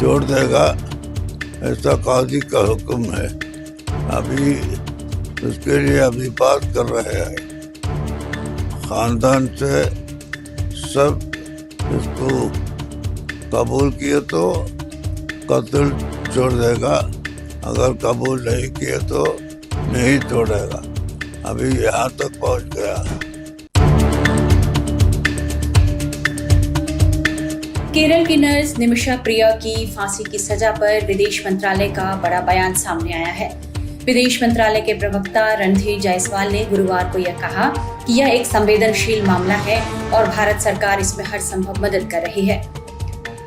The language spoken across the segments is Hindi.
छोड़ देगा, ऐसा काजी का हुक्म है। अभी उसके लिए अभी बात कर रहे हैं। खानदान से सब इसको कबूल किए तो कत्ल छोड़ देगा, अगर कबूल नहीं किए तो नहीं छोड़ेगा। अभी यहाँ तक पहुँच गया। केरल की नर्स निमिषा प्रिया की फांसी की सजा पर विदेश मंत्रालय का बड़ा बयान सामने आया है। विदेश मंत्रालय के प्रवक्ता रणधीर जायसवाल ने गुरुवार को यह कहा कि यह एक संवेदनशील मामला है और भारत सरकार इसमें हर संभव मदद कर रही है।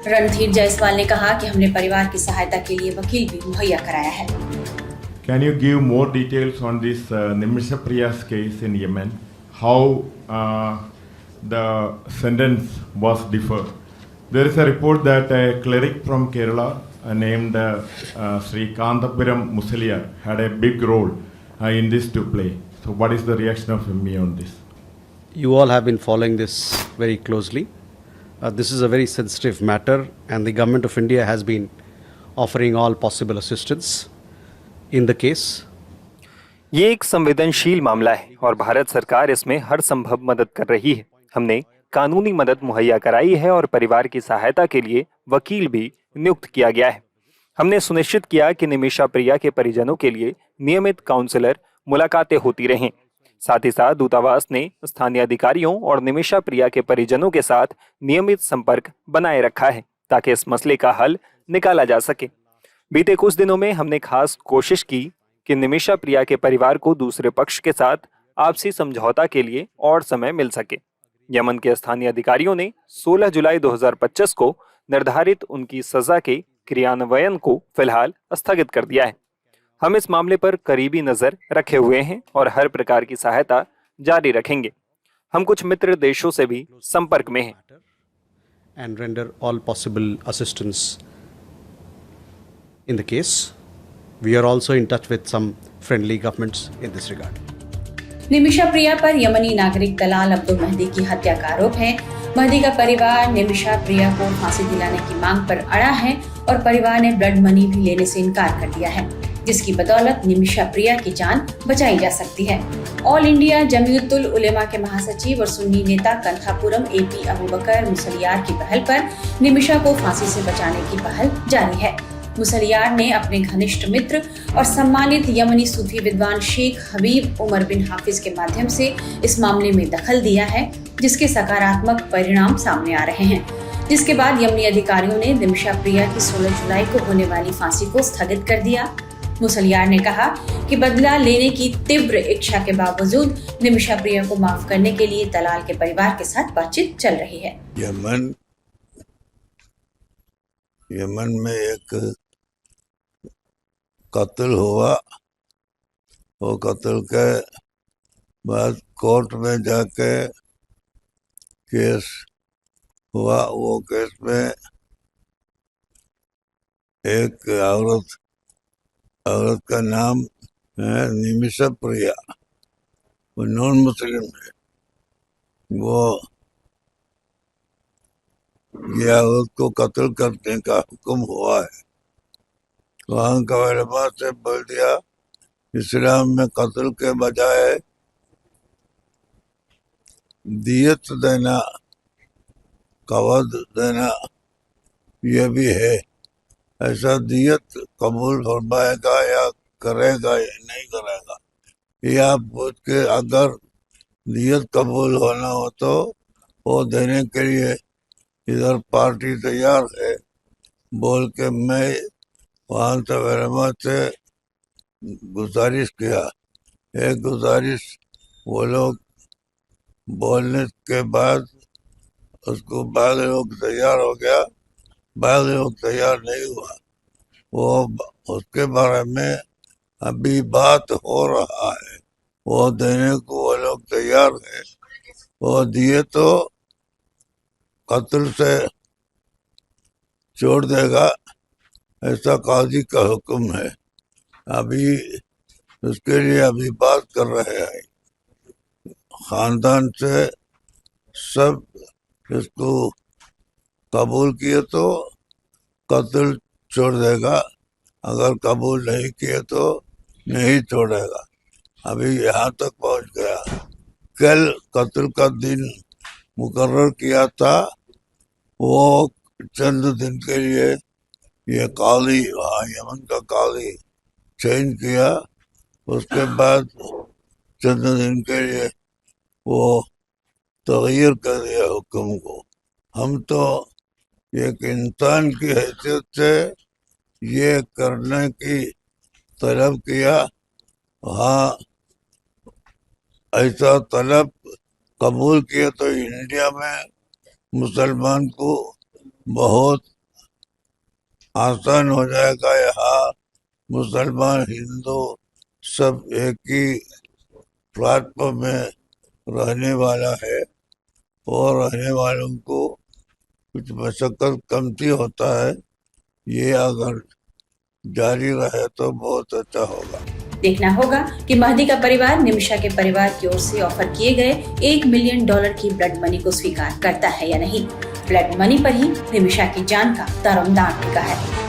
रणधीर जायसवाल ने कहा कि हमने परिवार की सहायता के लिए वकील भी मुहैया कराया है। Can you give more details on this Nimisha Priya's case in Yemen? How the sentence was differed? There is a report that a cleric from Kerala named Sri Kantapuram Musaliar had a big role in this to play. So what is the reaction of ME on this? You all have been following this very closely. This is a very sensitive matter and the Government of India has been offering all possible assistance in the case. ये एक संवेदनशील मामला है और भारत सरकार इसमें हर संभव मदद कर रही है। हमने कानूनी मदद मुहैया कराई है और परिवार की सहायता के लिए वकील भी नियुक्त किया गया है। हमने सुनिश्चित किया कि निमिषा प्रिया के परिजनों के लिए नियमित काउंसलर मुलाकातें होती रहें। साथ ही साथ दूतावास ने स्थानीय अधिकारियों और निमिषा प्रिया के परिजनों के साथ नियमित संपर्क बनाए रखा है ताकि इस मसले का हल निकाला जा सके। बीते कुछ दिनों में हमने खास कोशिश की कि निमिषा प्रिया के परिवार को दूसरे पक्ष के साथ आपसी समझौता के लिए और समय मिल सके। यमन के स्थानीय अधिकारियों ने 16 जुलाई 2025 को निर्धारित उनकी सजा के क्रियान्वयन को फिलहाल स्थगित कर दिया है। हम इस मामले पर करीबी नजर रखे हुए हैं और हर प्रकार की सहायता जारी रखेंगे। हम कुछ मित्र देशों से भी संपर्क में हैं। And render all possible assistance in the case. We are also in touch with some friendly governments in this regard. Nimisha प्रिया पर यमनी नागरिक दलाल अब्दुल महदी की हत्या का आरोप है। महदी का परिवार निमिषा प्रिया को फांसी दिलाने की मांग पर अड़ा है और परिवार ने ब्लड मनी भी लेने से इनकार कर दिया है, जिसकी बदौलत निमिषा प्रिया की जान बचाई जा सकती है। ऑल इंडिया जमीयतुल उलेमा के महासचिव और सुन्नी नेता कंथापुरम एपी अबू बकर मुसलियार की पहल पर निमिषा को फांसी से बचाने की पहल जारी है। मुसलियार ने अपने घनिष्ठ मित्र और सम्मानित यमनी सूफी विद्वान शेख हबीब उमर बिन हाफिज के माध्यम से इस मामले में दखल दिया है, जिसके सकारात्मक परिणाम सामने आ रहे हैं। जिसके बाद यमनी अधिकारियों ने निमिषा प्रिया की 16 जुलाई को होने वाली फांसी को स्थगित कर दिया। मुसलियार ने कहा कि बदला लेने की तीव्र इच्छा के बावजूद निमिषा प्रिया को माफ करने के लिए दलाल के परिवार के साथ बातचीत चल रही है। यमन में एक कत्ल हुआ। वो कत्ल के बाद कोर्ट में जाके केस हुआ। वो केस में एक औरत का नाम है निमिषा प्रिया, वो नॉन मुस्लिम है। वो ये औरत को कत्ल करने का हुक्म हुआ है। वहाँ का उलमा से बोल दिया इस्लाम में कत्ल के बजाय दियत देना, कवद देना ये भी है। ऐसा दियत कबूल फरमाएगा या करेगा या नहीं करेगा, ये आप पूछ के अगर दियत कबूल होना हो तो वो देने के लिए इधर पार्टी तैयार है बोल के मैं वहाँ से उलमा से गुजारिश किया। एक गुजारिश वो लोग बोलने के बाद उसको बाद लोग तैयार हो गया, बाद लोग तैयार नहीं हुआ। वो उसके बारे में अभी बात हो रहा है। वो देने को वो लोग तैयार है। वो दिए तो कत्ल से छोड़ देगा, ऐसा काजी का हुक्म है। अभी उसके लिए अभी बात कर रहे हैं। खानदान से सब इसको कबूल किए तो कत्ल छोड़ देगा, अगर कबूल नहीं किए तो नहीं छोड़ेगा। अभी यहाँ तक पहुँच गया। कल कत्ल का दिन मुकर्रर किया था, वो चंद दिन के लिए ये काली, वहाँ यमन का काली चेंज किया, उसके बाद चंद दिन के लिए वो तगैर कर दिया हुक्म को। हम तो एक इंसान की हैसियत से ये करने की तलब किया। हाँ, ऐसा तलब कबूल किया तो इंडिया में मुसलमान को बहुत आसान हो जाएगा। यहाँ मुसलमान हिंदू सब एक ही प्लेटफॉर्म में रहने वाला है, और रहने वालों को कुछ मशक्कत कमती होता है। ये अगर जारी रहे तो बहुत अच्छा होगा। देखना होगा कि महदी का परिवार निमिषा के परिवार की ओर से ऑफर किए गए $1 मिलियन की ब्लड मनी को स्वीकार करता है या नहीं। ब्लड मनी पर ही निमिषा की जान का दारोमदार टिका है।